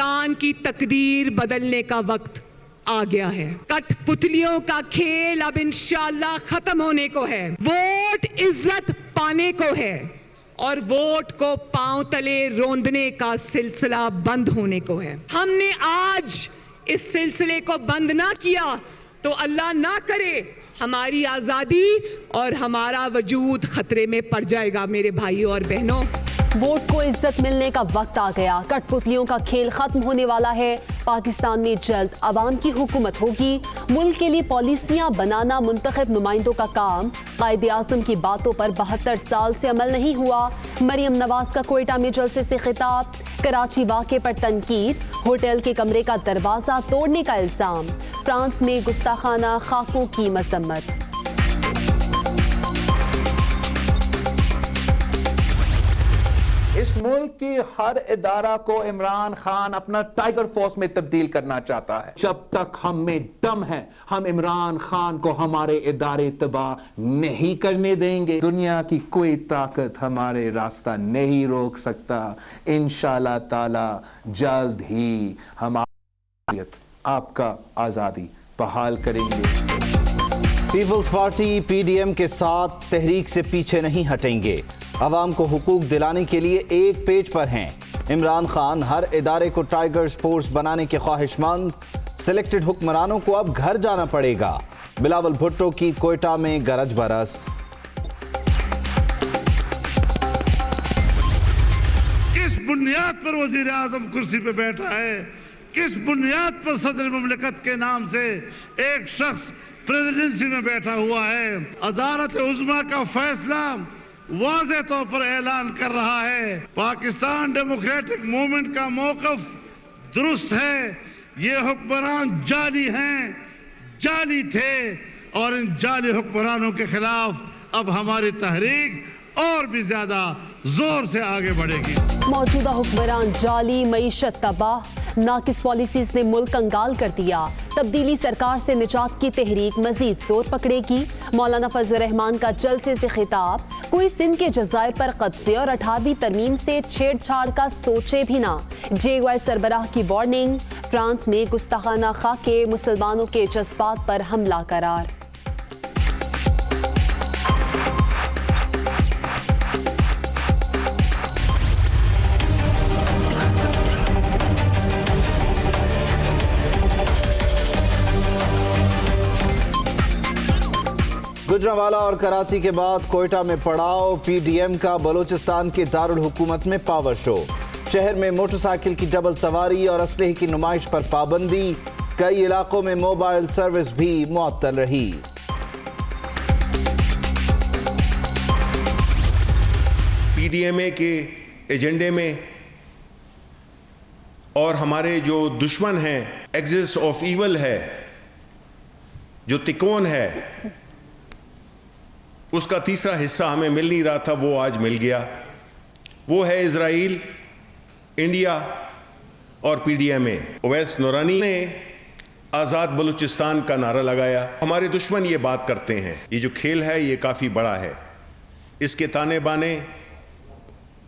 پاکستان کی تقدیر بدلنے کا وقت آ گیا ہے. کٹ پتلیوں کا کھیل اب انشاءاللہ ختم ہونے کو ہے. ووٹ عزت پانے کو ہے اور ووٹ کو پاؤں تلے روندنے کا سلسلہ بند ہونے کو ہے. ہم نے آج اس سلسلے کو بند نہ کیا تو اللہ نہ کرے ہماری آزادی اور ہمارا وجود خطرے میں پڑ جائے گا. میرے بھائیوں اور بہنوں، ووٹ کو عزت ملنے کا وقت آ گیا. کٹ پتلیوں کا کھیل ختم ہونے والا ہے. پاکستان میں جلد عوام کی حکومت ہوگی. ملک کے لیے پالیسیاں بنانا منتخب نمائندوں کا کام. قائد اعظم کی باتوں پر 72 سال سے عمل نہیں ہوا. مریم نواز کا کوئٹہ میں جلسے سے خطاب. کراچی واقعے پر تنقید. ہوٹل کے کمرے کا دروازہ توڑنے کا الزام. فرانس میں گستاخانہ خاکوں کی مذمت. اس ملک کی ہر ادارہ کو عمران خان اپنا ٹائیگر فورس میں تبدیل کرنا چاہتا ہے. جب تک ہم میں دم ہے ہم عمران خان کو ہمارے ادارے تباہ نہیں کرنے دیں گے. دنیا کی کوئی طاقت ہمارے راستہ نہیں روک سکتا. انشاءاللہ تعالی جلد ہی ہم آپ کا آزادی بحال کریں گے. Peoples Party P D M کے ساتھ تحریک سے پیچھے نہیں ہٹیں گے. عوام کو حقوق دلانے کے لیے ایک پیج پر ہیں. عمران خان ہر ادارے کو ٹائیگرز فورس بنانے کے خواہش مند. سلیکٹڈ حکمرانوں کو اب گھر جانا پڑے گا. بلاول بھٹو کی کوئٹہ میں گرج برس. کس بنیاد پر وزیر اعظم کرسی پہ بیٹھا ہے؟ کس بنیاد پر صدر مملکت کے نام سے ایک شخص پریزیڈنسی میں بیٹھا ہوا ہے؟ عدالت عظمیٰ کا فیصلہ واضح طور پر اعلان کر رہا ہے پاکستان ڈیموکریٹک موومنٹ کا موقف درست ہے. یہ حکمران جعلی ہیں، جعلی تھے، اور ان جعلی حکمرانوں کے خلاف اب ہماری تحریک اور بھی زیادہ زور سے آگے بڑھے گی. موجودہ حکمران جعلی، معیشت تباہ، ناقص پالیسیز نے ملک کنگال کر دیا. تبدیلی سرکار سے نجات کی تحریک مزید زور پکڑے گی. مولانا فضل الرحمان کا جلسے سے خطاب. کوئی سندھ کے جزائر پر قبضے اور 18ویں ترمیم سے چھیڑ چھاڑ کا سوچے بھی نہ. جے وائی سربراہ کی وارننگ. فرانس میں گستاخانہ خاکے مسلمانوں کے جذبات پر حملہ قرار. گجرانوالہ اور کراچی کے بعد کوئٹہ میں پڑاؤ. پی ڈی ایم کا بلوچستان کے دارالحکومت میں پاور شو. شہر میں موٹر سائیکل کی ڈبل سواری اور اسلحے کی نمائش پر پابندی. کئی علاقوں میں موبائل سروس بھی معطل رہی. پی ڈی ایم اے کے ایجنڈے میں اور ہمارے جو دشمن ہیں، ایکسس آف ایول ہے، جو تکون ہے، اس کا تیسرا حصہ ہمیں مل نہیں رہا تھا، وہ آج مل گیا. وہ ہے اسرائیل، انڈیا اور پی ڈی ایم اے. اویس نورانی نے آزاد بلوچستان کا نعرہ لگایا. ہمارے دشمن یہ بات کرتے ہیں. یہ جو کھیل ہے یہ کافی بڑا ہے. اس کے تانے بانے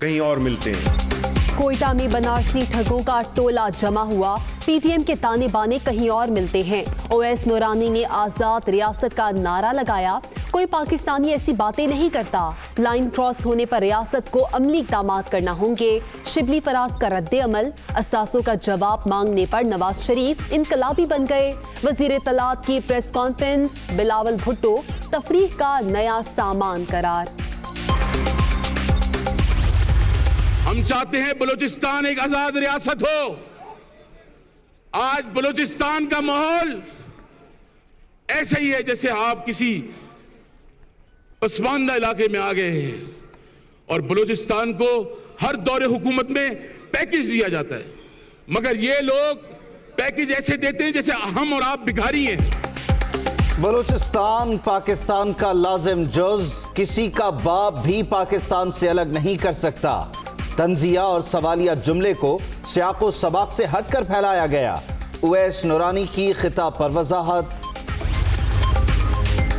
کہیں اور ملتے ہیں. کوئٹہ میں بنارسی ٹھگوں کا ٹولہ جمع ہوا. پی ٹی ایم کے تانے بانے کہیں اور ملتے ہیں. اویس نورانی نے آزاد ریاست کا نعرہ لگایا. کوئی پاکستانی ایسی باتیں نہیں کرتا. لائن کراس ہونے پر ریاست کو عملی اقدامات کرنا ہوں گے. شبلی فراز کا رد عمل. اثاثوں کا جواب مانگنے پر نواز شریف انقلابی بن گئے. وزیر اطلاعات کی پریس کانفرنس. بلاول بھٹو تفریح کا نیا سامان قرار. ہم چاہتے ہیں بلوچستان ایک آزاد ریاست ہو. آج بلوچستان کا ماحول ایسا ہی ہے جیسے آپ کسی پسماندہ علاقے میں آ گئے ہیں اور بلوچستان کو ہر دور حکومت میں پیکج دیا جاتا ہے، مگر یہ لوگ پیکج ایسے دیتے ہیں جیسے ہم اور آپ بھکاری ہیں. بلوچستان پاکستان کا لازم جز. کسی کا باپ بھی پاکستان سے الگ نہیں کر سکتا. تنزیہ اور سوالیہ جملے کو سیاق و سباق سے ہٹ کر پھیلایا گیا. اویس نورانی کی خطاب پر وضاحت.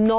9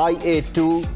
IA2,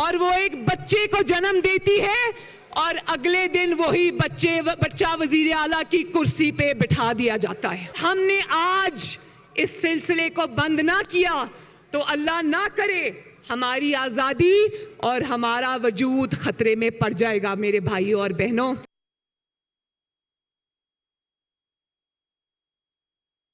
اور وہ ایک بچے کو جنم دیتی ہے اور اگلے دن وہی بچہ وزیر اعلیٰ کی کرسی پہ بٹھا دیا جاتا ہے. ہم نے آج اس سلسلے کو بند نہ کیا تو اللہ نہ کرے ہماری آزادی اور ہمارا وجود خطرے میں پڑ جائے گا. میرے بھائیوں اور بہنوں،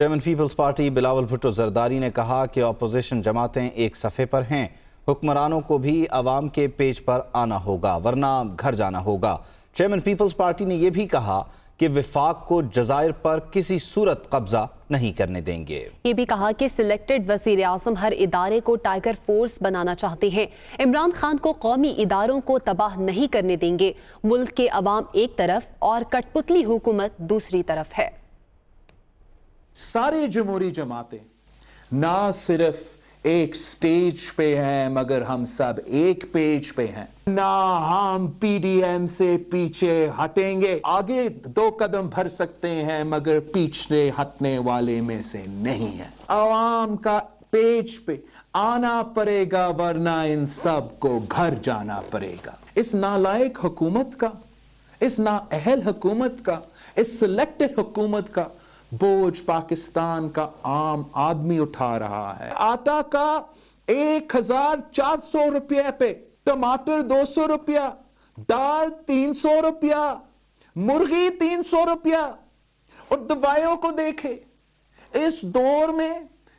chairman Peoples Party Bilawal Bhutto Zardari نے کہا کہ اپوزیشن جماعتیں ایک صفحے پر ہیں. حکمرانوں کو بھی عوام کے پیج پر آنا ہوگا ورنہ گھر جانا ہوگا. چیئرمین پیپلز پارٹی نے یہ بھی کہا کہ وفاق کو جزائر پر کسی صورت قبضہ نہیں کرنے دیں گے. یہ بھی کہا کہ سلیکٹڈ وزیر اعظم ہر ادارے کو ٹائیگر فورس بنانا چاہتے ہیں. عمران خان کو قومی اداروں کو تباہ نہیں کرنے دیں گے. ملک کے عوام ایک طرف اور کٹ پتلی حکومت دوسری طرف ہے. سارے جمہوری جماعتیں نہ صرف ایک سٹیج پہ ہیں مگر ہم سب ایک پیج پہ ہیں. نہ ہم پی ڈی ایم سے پیچھے ہٹیں گے. آگے 2 قدم بڑھ سکتے ہیں مگر پیچھے ہٹنے والے میں سے نہیں ہیں. عوام کا پیج پہ آنا پڑے گا ورنہ ان سب کو گھر جانا پڑے گا. اس نالائق حکومت کا، اس نااہل حکومت کا، اس سلیکٹڈ حکومت کا بوجھ پاکستان کا عام آدمی اٹھا رہا ہے. آٹا کا 1400 روپے پہ، ٹماٹر 200 روپیہ، دال 300 روپیہ، مرغی 300 روپیہ. اور دوائیوں کو دیکھے اس دور میں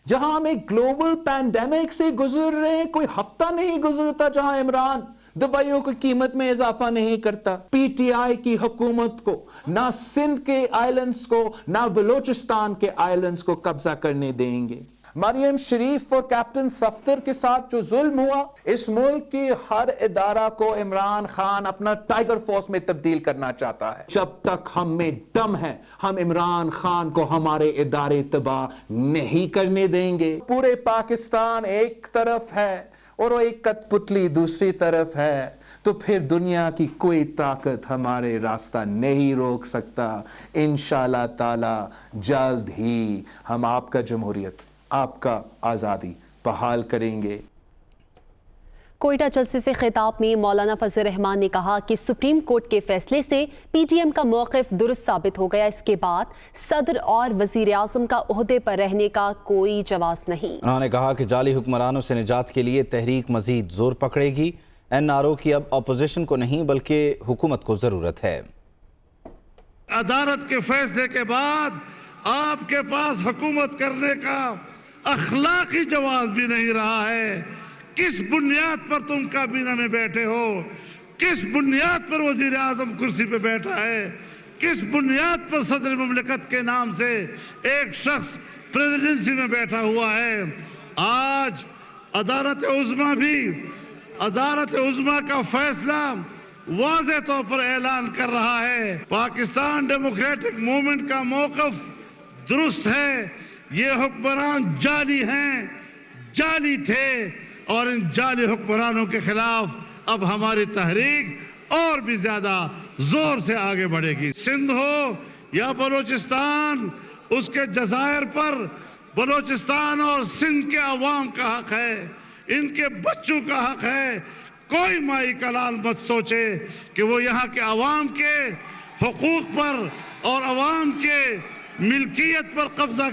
جہاں ہم ایک گلوبل پینڈیمک سے گزر رہے ہیں، کوئی ہفتہ نہیں گزرتا جہاں عمران دوائیوں کی قیمت میں اضافہ نہیں کرتا. پی ٹی آئی کی حکومت کو نہ سندھ کے آئلینڈز کو نہ بلوچستان کے آئلینڈز کو قبضہ کرنے دیں گے. مریم شریف اور کیپٹن صفدر کے ساتھ جو ظلم ہوا، اس ملک کی ہر ادارہ کو عمران خان اپنا ٹائیگر فورس میں تبدیل کرنا چاہتا ہے. جب تک ہم میں دم ہے ہم عمران خان کو ہمارے ادارے تباہ نہیں کرنے دیں گے. پورے پاکستان ایک طرف ہے اور وہ ایک کٹ پتلی دوسری طرف ہے تو پھر دنیا کی کوئی طاقت ہمارے راستہ نہیں روک سکتا. انشاءاللہ تعالی جلد ہی ہم آپ کا جمہوریت، آپ کا آزادی بحال کریں گے. کوئٹہ جلسے سے خطاب میں مولانا فضل الرحمان نے کہا کہ سپریم کورٹ کے فیصلے سے پی ٹی ایم کا موقف درست ثابت ہو گیا. اس کے بعد صدر اور وزیر اعظم کا عہدے پر رہنے کا کوئی جواز نہیں. انہوں نے کہا کہ جعلی حکمرانوں سے نجات کے لیے تحریک مزید زور پکڑے گی. این آر او کی اب اپوزیشن کو نہیں بلکہ حکومت کو ضرورت ہے. عدالت کے فیصلے کے بعد آپ کے پاس حکومت کرنے کا اخلاقی جواز بھی نہیں رہا ہے. کس بنیاد پر تم کابینہ میں بیٹھے ہو؟ کس بنیاد پر وزیر اعظم کرسی پہ بیٹھا ہے؟ کس بنیاد پر صدر مملکت کے نام سے ایک شخص پریزیڈنسی میں بیٹھا ہوا ہے؟ آج عدالت عظمیٰ کا فیصلہ واضح طور پر اعلان کر رہا ہے. پاکستان ڈیموکریٹک موومنٹ کا موقف درست ہے. یہ حکمران جعلی ہیں، جعلی تھے، اور ان جعلی حکمرانوں کے خلاف اب ہماری تحریک اور بھی زیادہ زور سے آگے بڑھے گی. سندھ ہو یا بلوچستان، اس کے جزائر پر بلوچستان اور سندھ کے عوام کا حق ہے، ان کے بچوں کا حق ہے. کوئی مائی کا لال مت سوچے کہ وہ یہاں کے عوام کے حقوق پر اور عوام کے ملکیت پر قبضہ